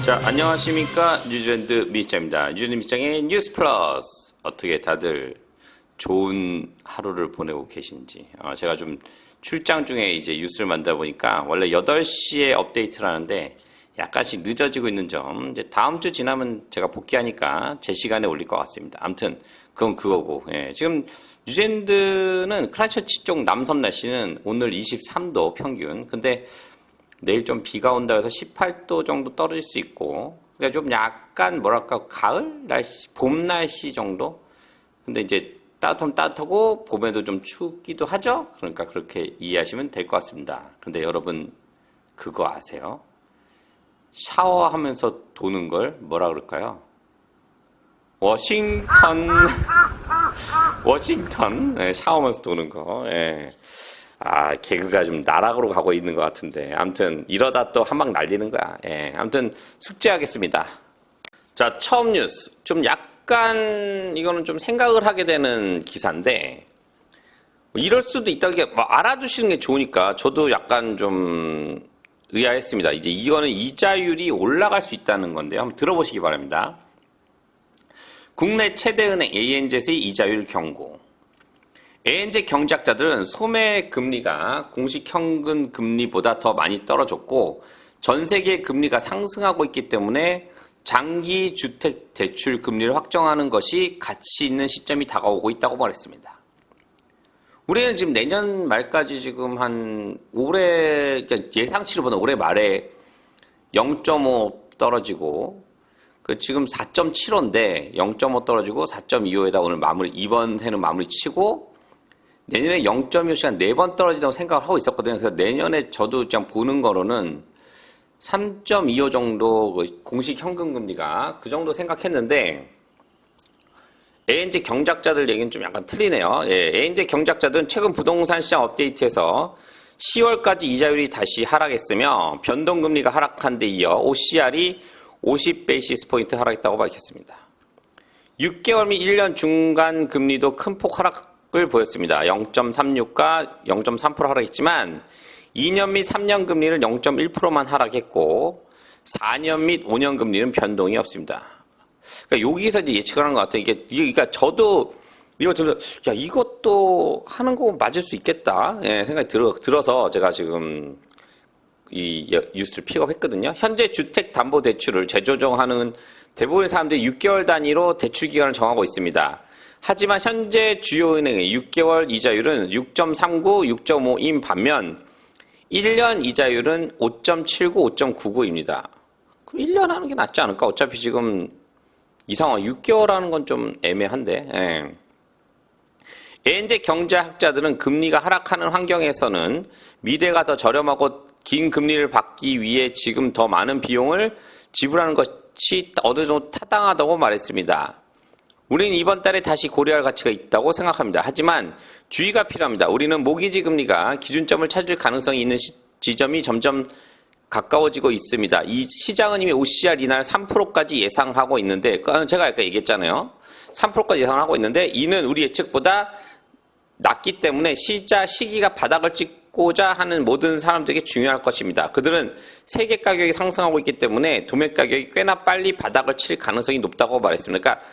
자, 안녕하십니까. 뉴질랜드 미시장입니다. 뉴질랜드 미시장의 뉴스 플러스. 어떻게 다들 좋은 하루를 보내고 계신지. 제가 좀 출장 중에 이제 뉴스를 만들다 보니까 원래 8시에 업데이트를 하는데 약간씩 늦어지고 있는 점. 이제 다음 주 지나면 제가 복귀하니까 제 시간에 올릴 것 같습니다. 아무튼 그건 그거고. 예, 지금 뉴질랜드는 크라이처치 쪽 남섬 날씨는 오늘 23도 평균. 근데 내일 좀 비가 온다 해서 18도 정도 떨어질 수 있고, 그러니까 좀 약간 뭐랄까 가을 날씨, 봄 날씨 정도. 근데 이제 따뜻하면 따뜻하고 봄에도 좀 춥기도 하죠. 그러니까 그렇게 이해하시면 될 것 같습니다. 근데 여러분 그거 아세요? 샤워하면서 도는 걸 뭐라 그럴까요? 워싱턴. 네, 샤워하면서 도는 거. 예. 개그가 좀 나락으로 가고 있는 것 같은데. 아무튼, 이러다 또 한 방 날리는 거야. 예. 아무튼, 숙제하겠습니다. 자, 처음 뉴스. 좀 약간, 이거는 좀 생각을 하게 되는 기사인데, 이럴 수도 있다. 이게 알아두시는 게 좋으니까, 저도 약간 좀 의아했습니다. 이제 이거는 이자율이 올라갈 수 있다는 건데요. 한번 들어보시기 바랍니다. 국내 최대은행 ANZ의 이자율 경고. ANZ 경제학자들은 소매 금리가 공식 현금 금리보다 더 많이 떨어졌고 전 세계 금리가 상승하고 있기 때문에 장기 주택 대출 금리를 확정하는 것이 가치 있는 시점이 다가오고 있다고 말했습니다. 우리는 지금 내년 말까지 지금 한 올해 예상치로보다 올해 말에 0.5 떨어지고 지금 4.75인데 0.5 떨어지고 4.25에다 오늘 이번 해는 마무리 치고 내년에 0.25시간 4번 떨어진다고 생각을 하고 있었거든요. 그래서 내년에 저도 그냥 보는 거로는 3.25 정도 공식 현금 금리가 그 정도 생각했는데 ANZ 경제학자들 얘기는 좀 약간 틀리네요. 예, ANZ 경제학자들은 최근 부동산 시장 업데이트에서 10월까지 이자율이 다시 하락했으며 변동금리가 하락한 데 이어 OCR이 50베이시스 포인트 하락했다고 밝혔습니다. 6개월 및 1년 중간 금리도 큰 폭 하락을 보였습니다. 0.36과 0.3% 하락했지만 2년 및 3년 금리는 0.1%만 하락했고 4년 및 5년 금리는 변동이 없습니다. 그러니까 여기서 이제 예측을 하는 것 같아요. 그러니까 저도 이거 들으면서 야 이것도 하는 거 맞을 수 있겠다 생각이 들어서 제가 지금 이 뉴스를 픽업했거든요. 현재 주택담보대출을 재조정하는 대부분의 사람들이 6개월 단위로 대출 기간을 정하고 있습니다. 하지만 현재 주요 은행의 6개월 이자율은 6.39, 6.5인 반면 1년 이자율은 5.79, 5.99입니다. 그럼 1년 하는 게 낫지 않을까? 어차피 지금 이 상황 6개월 하는 건 좀 애매한데. 예. ANZ 경제학자들은 금리가 하락하는 환경에서는 미래가 더 저렴하고 긴 금리를 받기 위해 지금 더 많은 비용을 지불하는 것이 어느 정도 타당하다고 말했습니다. 우리는 이번 달에 다시 고려할 가치가 있다고 생각합니다. 하지만 주의가 필요합니다. 우리는 모기지 금리가 기준점을 찾을 가능성이 있는 지점이 점점 가까워지고 있습니다. 이 시장은 이미 OCR 이날 3%까지 예상하고 있는데 제가 아까 얘기했잖아요. 3%까지 예상하고 있는데 이는 우리 예측보다 낮기 때문에 시기가 바닥을 찍고자 하는 모든 사람들에게 중요할 것입니다. 그들은 세계 가격이 상승하고 있기 때문에 도매 가격이 꽤나 빨리 바닥을 칠 가능성이 높다고 말했습니다. 그러니까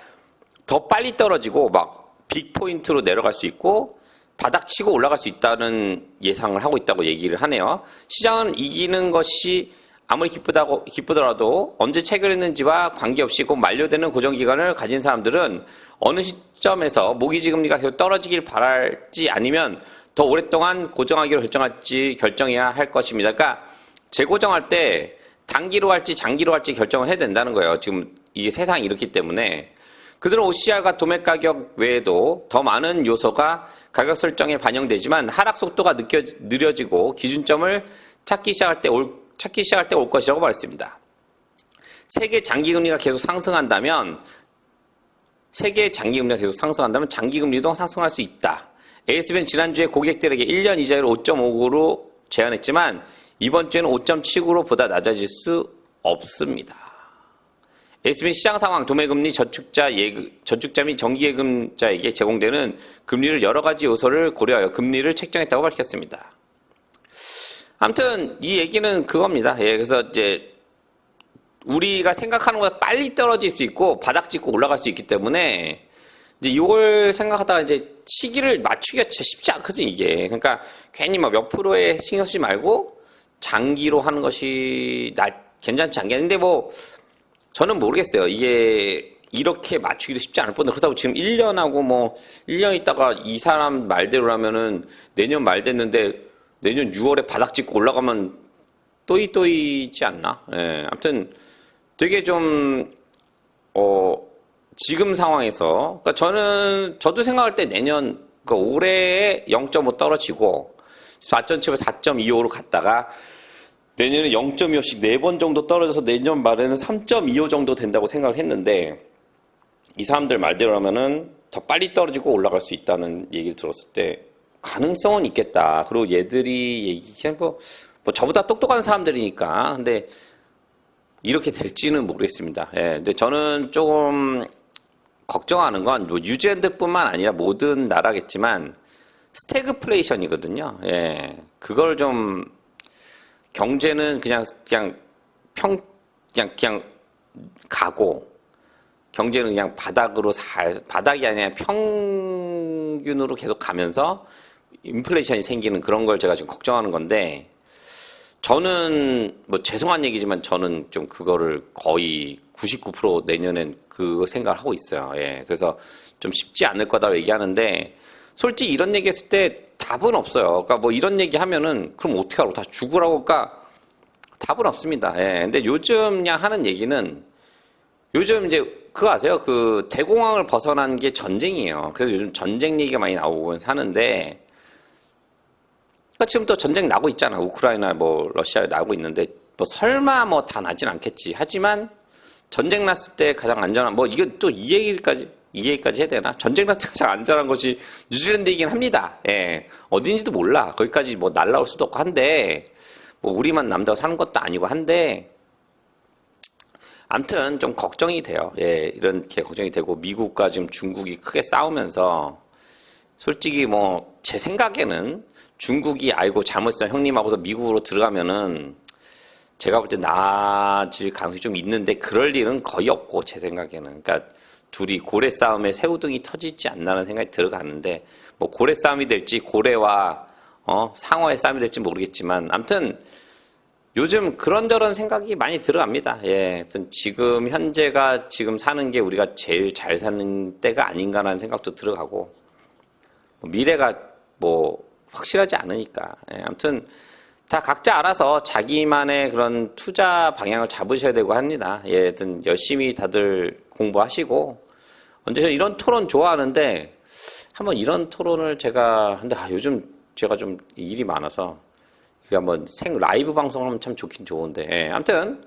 더 빨리 떨어지고 막 빅포인트로 내려갈 수 있고 바닥 치고 올라갈 수 있다는 예상을 하고 있다고 얘기를 하네요. 시장은 이기는 것이 아무리 기쁘더라도 언제 체결했는지와 관계없이 곧 만료되는 고정기간을 가진 사람들은 어느 시점에서 모기지 금리가 계속 떨어지길 바랄지 아니면 더 오랫동안 고정하기로 결정해야 할 것입니다. 그러니까 재고정할 때 단기로 할지 장기로 할지 결정을 해야 된다는 거예요. 지금 이게 세상이 이렇기 때문에. 그들은 OCR과 도매 가격 외에도 더 많은 요소가 가격 설정에 반영되지만 하락 속도가 느려지고 기준점을 찾기 시작할 때 올 것이라고 말했습니다. 세계 장기금리가 계속 상승한다면 장기금리도 상승할 수 있다. ASB는 지난주에 고객들에게 1년 이자율 5.59로 제안했지만 이번 주에는 5.79로 보다 낮아질 수 없습니다. ASB는 시장 상황, 도매금리, 저축자 및 정기예금자에게 제공되는 금리를 여러 가지 요소를 고려하여 금리를 책정했다고 밝혔습니다. 아무튼 이 얘기는 그겁니다. 예, 그래서 이제 우리가 생각하는 것보다 빨리 떨어질 수 있고 바닥 짚고 올라갈 수 있기 때문에 이제 이걸 생각하다가 이제 시기를 맞추기가 진짜 쉽지 않거든 이게. 그러니까 괜히 막 몇 프로에 신경 쓰지 말고 장기로 하는 것이 괜찮지 않겠는데 뭐 저는 모르겠어요. 이게 이렇게 맞추기도 쉽지 않을 뻔데 그렇다고 지금 1년하고 뭐 1년 있다가 이 사람 말대로라면은 내년 말 됐는데 내년 6월에 바닥 짚고 올라가면 또이또이지 않나? 예, 아무튼 되게 좀 지금 상황에서 그러니까 저도 생각할 때 내년 그러니까 올해에 0.5 떨어지고 4.7에서 4.25로 갔다가 내년에 0.25씩 4번 정도 떨어져서 내년 말에는 3.25 정도 된다고 생각을 했는데 이 사람들 말대로 하면은 더 빨리 떨어지고 올라갈 수 있다는 얘기를 들었을 때 가능성은 있겠다. 그리고 얘들이 얘기한 뭐 저보다 똑똑한 사람들이니까 근데 이렇게 될지는 모르겠습니다. 예, 근데 저는 조금 걱정하는 건 뭐 뉴질랜드뿐만 아니라 모든 나라겠지만 스태그플레이션이거든요. 예, 그걸 좀 경제는 그냥 가고 경제는 그냥 바닥이 아니라 평균으로 계속 가면서 인플레이션이 생기는 그런 걸 제가 지금 걱정하는 건데 저는 뭐 죄송한 얘기지만 저는 좀 그거를 거의 99% 내년엔 그 생각을 하고 있어요. 예. 그래서 좀 쉽지 않을 거다 얘기하는데 솔직히 이런 얘기 했을 때 답은 없어요. 그러니까 뭐 이런 얘기 하면은 그럼 어떻게 하라고 다 죽으라고 그러니까 답은 없습니다. 예. 근데 요즘 그냥 하는 얘기는 요즘 이제 그거 아세요? 그 대공황을 벗어난 게 전쟁이에요. 그래서 요즘 전쟁 얘기가 많이 나오고 사는데 그러니까 지금 또 전쟁 나고 있잖아. 우크라이나 뭐 러시아에 나고 있는데 뭐 설마 뭐 다 나진 않겠지. 하지만 전쟁 났을 때 가장 안전한 뭐 이거 또 이 얘기까지 해야 되나? 전쟁 났을 때 가장 안전한 것이 뉴질랜드이긴 합니다. 예. 어딘지도 몰라. 거기까지 뭐 날라올 수도 없고 한데 뭐 우리만 남자가 사는 것도 아니고 한데 아무튼 좀 걱정이 돼요. 예, 이렇게 걱정이 되고 미국과 지금 중국이 크게 싸우면서 솔직히 뭐 제 생각에는 중국이 아이고 잘못했어 형님하고서 미국으로 들어가면은 제가 볼 때 나아질 가능성이 좀 있는데 그럴 일은 거의 없고 제 생각에는 그러니까 둘이 고래 싸움에 새우등이 터지지 않나는 생각이 들어가는데 뭐 고래 싸움이 될지 고래와 상어의 싸움이 될지 모르겠지만 아무튼 요즘 그런저런 생각이 많이 들어갑니다. 예, 하여튼 지금 현재가 지금 사는 게 우리가 제일 잘 사는 때가 아닌가라는 생각도 들어가고 미래가 뭐 확실하지 않으니까 예, 아무튼 다 각자 알아서 자기만의 그런 투자 방향을 잡으셔야 되고 합니다. 예, 하여튼 열심히 다들 공부하시고 언제 이런 토론 좋아하는데 한번 이런 토론을 제가 근데 요즘 제가 좀 일이 많아서 한번 라이브 방송을 하면 참 좋긴 좋은데 예, 아무튼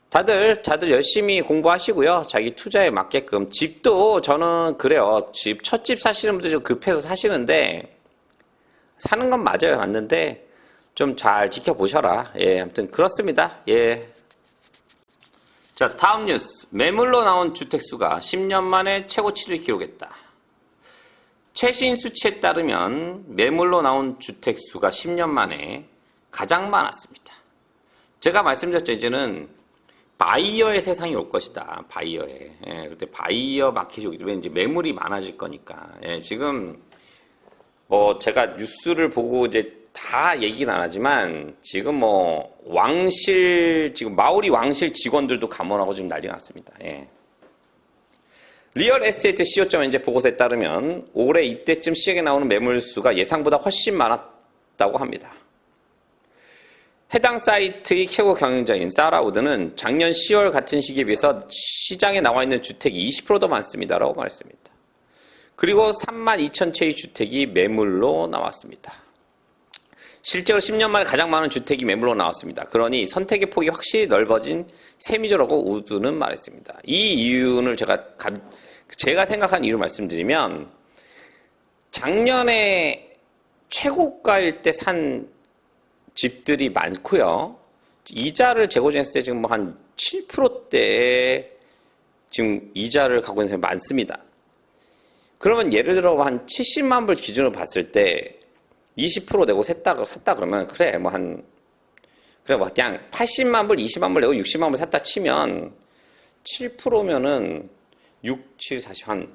다들 열심히 공부하시고요. 자기 투자에 맞게끔 집도 저는 그래요. 첫 집 사시는 분들 좀 급해서 사시는데 사는 건 맞아요. 맞는데 좀 잘 지켜보셔라. 예, 아무튼 그렇습니다. 예. 자, 다음 뉴스. 매물로 나온 주택수가 10년 만에 최고치를 기록했다. 최신 수치에 따르면 매물로 나온 주택수가 10년 만에 가장 많았습니다. 제가 말씀드렸죠. 이제는 바이어의 세상이 올 것이다. 바이어의. 예, 그때 바이어 마켓이 오기 때문에 이제 매물이 많아질 거니까. 예, 지금 제가 뉴스를 보고 이제 다 얘기는 안 하지만 지금 지금 마오리 왕실 직원들도 감원하고 지금 난리가 났습니다. 예. 리얼 에스테이트 co.nz 보고서에 따르면 올해 이때쯤 시장에 나오는 매물수가 예상보다 훨씬 많았다고 합니다. 해당 사이트의 최고 경영자인 사라 우드는 작년 10월 같은 시기에 비해서 시장에 나와 있는 주택이 20% 더 많습니다라고 말했습니다. 그리고 32,000채의 주택이 매물로 나왔습니다. 실제로 10년 만에 가장 많은 주택이 매물로 나왔습니다. 그러니 선택의 폭이 확실히 넓어진 셈이죠라고 우드는 말했습니다. 이 이유를 제가 생각한 이유를 말씀드리면 작년에 최고가일 때 산 집들이 많고요. 이자를 재고 지냈을 때 지금 한 7%대의 지금 이자를 갖고 있는 사람이 많습니다. 그러면 예를 들어 한 70만 불 기준으로 봤을 때 20% 내고 샀다 그러면 그래 그래, 뭐 그냥 80만 불, 20만 불 내고 60만 불 샀다 치면 7%면은 6, 7, 40, 한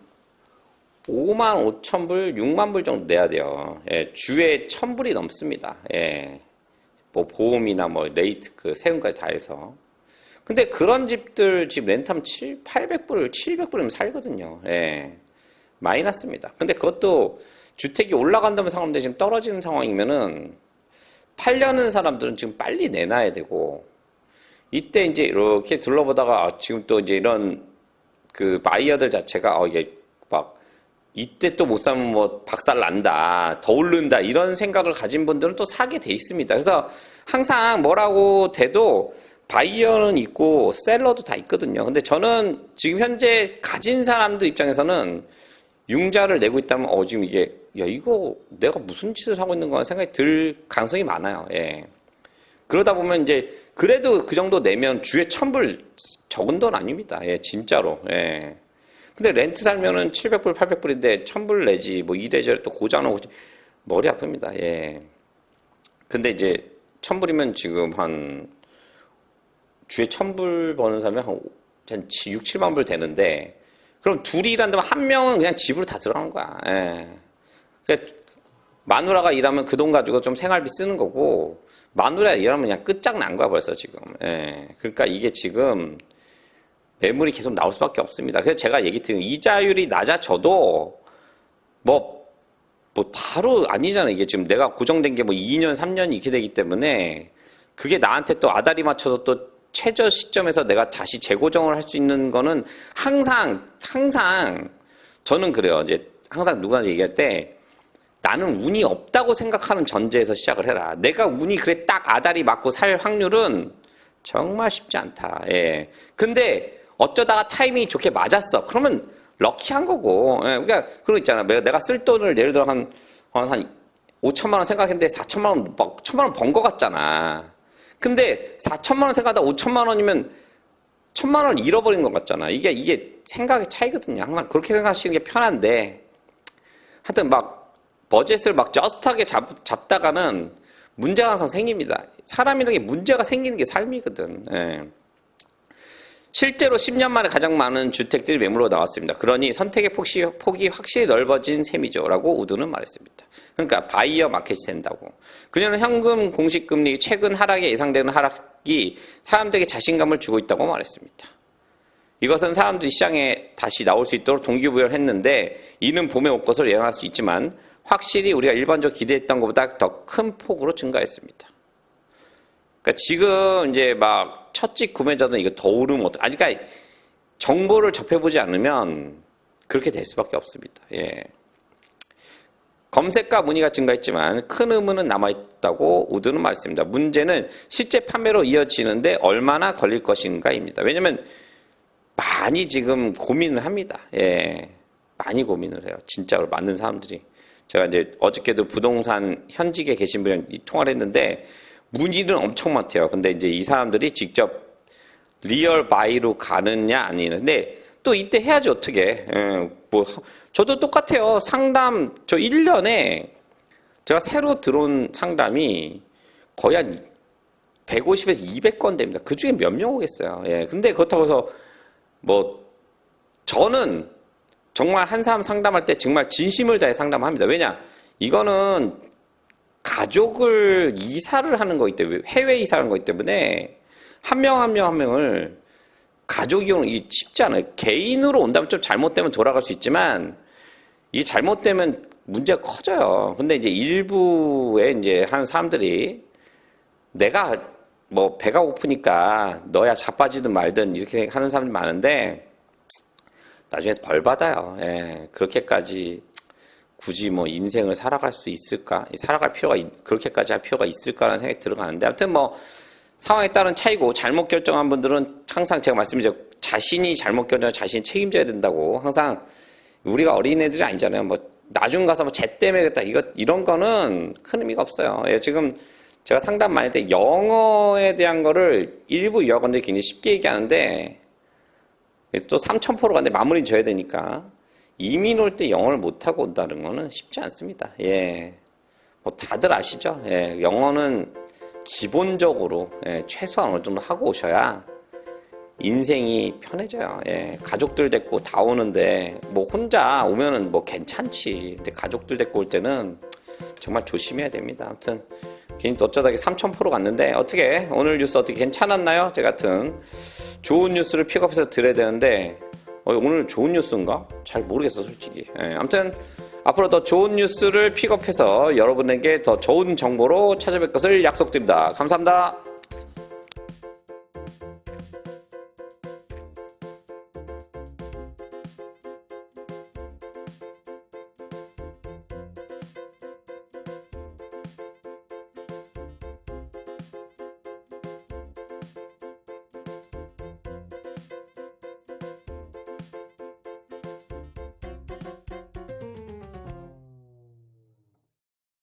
5만 5천 불, 6만 불 정도 내야 돼요. 예, 주에 1,000불이 넘습니다. 예. 뭐 보험이나 뭐 레이트 그 세금까지 다 해서. 근데 그런 집들 집 렌트하면 800불, 700불이면 살거든요. 예. 마이너스입니다. 근데 그것도 주택이 올라간다면 상관없는데 지금 떨어지는 상황이면은 팔려는 사람들은 지금 빨리 내놔야 되고, 이때 이제 이렇게 둘러보다가 지금 또 이제 이런 그 바이어들 자체가 이게 막 이때 또 못 사면 뭐 박살 난다, 더 오른다 이런 생각을 가진 분들은 또 사게 돼 있습니다. 그래서 항상 뭐라고 돼도 바이어는 있고 셀러도 다 있거든요. 근데 저는 지금 현재 가진 사람들 입장에서는 융자를 내고 있다면 지금 이게 야 이거 내가 무슨 짓을 하고 있는 거야 생각이 들 가능성이 많아요. 예. 그러다 보면 이제 그래도 그 정도 내면 주에 1,000불 적은 돈 아닙니다. 예, 진짜로. 예. 근데 렌트 살면은 700불, 800불인데 1,000불 내지 뭐 이래저래 또 고장나고 머리 아픕니다. 예. 근데 이제 1,000불이면 지금 한 주에 1,000불 버는 사람이 한 6, 7만 불 되는데 그럼 둘이 일한다면 한 명은 그냥 집으로 다 들어가는 거야. 예. 그러니까 마누라가 일하면 그 돈 가지고 좀 생활비 쓰는 거고 마누라가 일하면 그냥 끝장난 거야 벌써 지금. 예. 그러니까 이게 지금 매물이 계속 나올 수밖에 없습니다. 그래서 제가 얘기 드린 이자율이 낮아져도 뭐 바로 아니잖아요. 이게 지금 내가 고정된 게 뭐 2년, 3년이 이렇게 되기 때문에 그게 나한테 또 아다리 맞춰서 또 최저 시점에서 내가 다시 재고정을 할 수 있는 거는 항상 저는 그래요. 이제 항상 누구한테 얘기할 때 나는 운이 없다고 생각하는 전제에서 시작을 해라. 내가 운이 그래 딱 아다리 맞고 살 확률은 정말 쉽지 않다. 예. 근데 어쩌다가 타이밍이 좋게 맞았어. 그러면 럭키한 거고. 예. 그러니까 그런 거 있잖아. 내가 쓸 돈을 예를 들어 한 5천만 원 생각했는데 4천만 원, 1천만 원 번 거 같잖아. 근데 4천만 원 생각하다 5천만 원이면 1천만 원을 잃어버린 것 같잖아. 이게 생각의 차이거든요. 항상 그렇게 생각하시는 게 편한데 하여튼 막 버젯을 막 저스트하게 잡다가는 문제가 항상 생깁니다. 사람이라는 게 문제가 생기는 게 삶이거든. 예. 실제로 10년 만에 가장 많은 주택들이 매물로 나왔습니다. 그러니 선택의 폭이 확실히 넓어진 셈이죠. 라고 우드는 말했습니다. 그러니까 바이어 마켓이 된다고. 그녀는 현금 공시금리 최근 하락에 예상되는 하락이 사람들에게 자신감을 주고 있다고 말했습니다. 이것은 사람들이 시장에 다시 나올 수 있도록 동기부여를 했는데 이는 봄에 올 것을 예상할 수 있지만 확실히 우리가 일반적으로 기대했던 것보다 더 큰 폭으로 증가했습니다. 그러니까 지금 이제 막 첫집 구매자들은 이거 더 오르면 아직 정보를 접해보지 않으면 그렇게 될 수밖에 없습니다. 예. 검색과 문의가 증가했지만 큰 의문은 남아있다고 우드는 말했습니다. 문제는 실제 판매로 이어지는데 얼마나 걸릴 것인가입니다. 왜냐하면 많이 지금 고민을 합니다. 예. 많이 고민을 해요. 진짜로 많은 사람들이. 제가 이제 어저께도 부동산 현직에 계신 분이랑 통화를 했는데 문의는 엄청 많대요. 근데 이제 이 사람들이 직접 리얼 바이로 가느냐 아니냐. 근데 또 이때 해야지 어떻게. 예, 뭐 저도 똑같아요. 상담 저 1년에 제가 새로 들어온 상담이 거의 한 150에서 200건 됩니다. 그중에 몇 명 오겠어요. 예. 근데 그렇다고 해서 뭐 저는 정말 한 사람 상담할 때 정말 진심을 다해 상담합니다. 왜냐? 이거는 가족을 이사를 하는 거기 때문에, 해외 이사를 하는 거기 때문에 한 명 한 명을 가족이 오는 게 쉽지 않아요. 개인으로 온다면 좀 잘못되면 돌아갈 수 있지만 이 잘못되면 문제가 커져요. 근데 이제 일부에 이제 하는 사람들이 내가 뭐 배가 고프니까 너야 자빠지든 말든 이렇게 하는 사람들이 많은데 나중에 벌 받아요. 예, 그렇게까지 굳이 뭐 인생을 살아갈 수 있을까? 살아갈 필요가 그렇게까지 할 필요가 있을까라는 생각이 들어가는데 아무튼 뭐 상황에 따른 차이고 잘못 결정한 분들은 항상 제가 말씀드렸죠. 자신이 잘못 결정해 자신이 책임져야 된다고. 항상 우리가 어린애들이 아니잖아요. 뭐 나중 가서 뭐 쟤 때문에 그랬다 이런 거는 큰 의미가 없어요. 예, 지금 제가 상담 많이 할 때 영어에 대한 거를 일부 유학원들이 굉장히 쉽게 얘기하는데 또 3,000%로 갔는데 마무리 져야 되니까 이민 올 때 영어를 못하고 온다는 거는 쉽지 않습니다. 예. 뭐 다들 아시죠? 예. 영어는 기본적으로 최소한 어느 정도 하고 오셔야 인생이 편해져요. 가족들 데리고 다 오는데 뭐 혼자 오면은 뭐 괜찮지. 근데 가족들 데리고 올 때는 정말 조심해야 됩니다. 아무튼 괜히 또 어쩌다 3,000% 갔는데 어떻게 오늘 뉴스 어떻게 괜찮았나요? 제 같은 좋은 뉴스를 픽업해서 드려야 되는데 오늘 좋은 뉴스인가? 잘 모르겠어 솔직히. 아무튼 앞으로 더 좋은 뉴스를 픽업해서 여러분에게 더 좋은 정보로 찾아뵐 것을 약속드립니다. 감사합니다.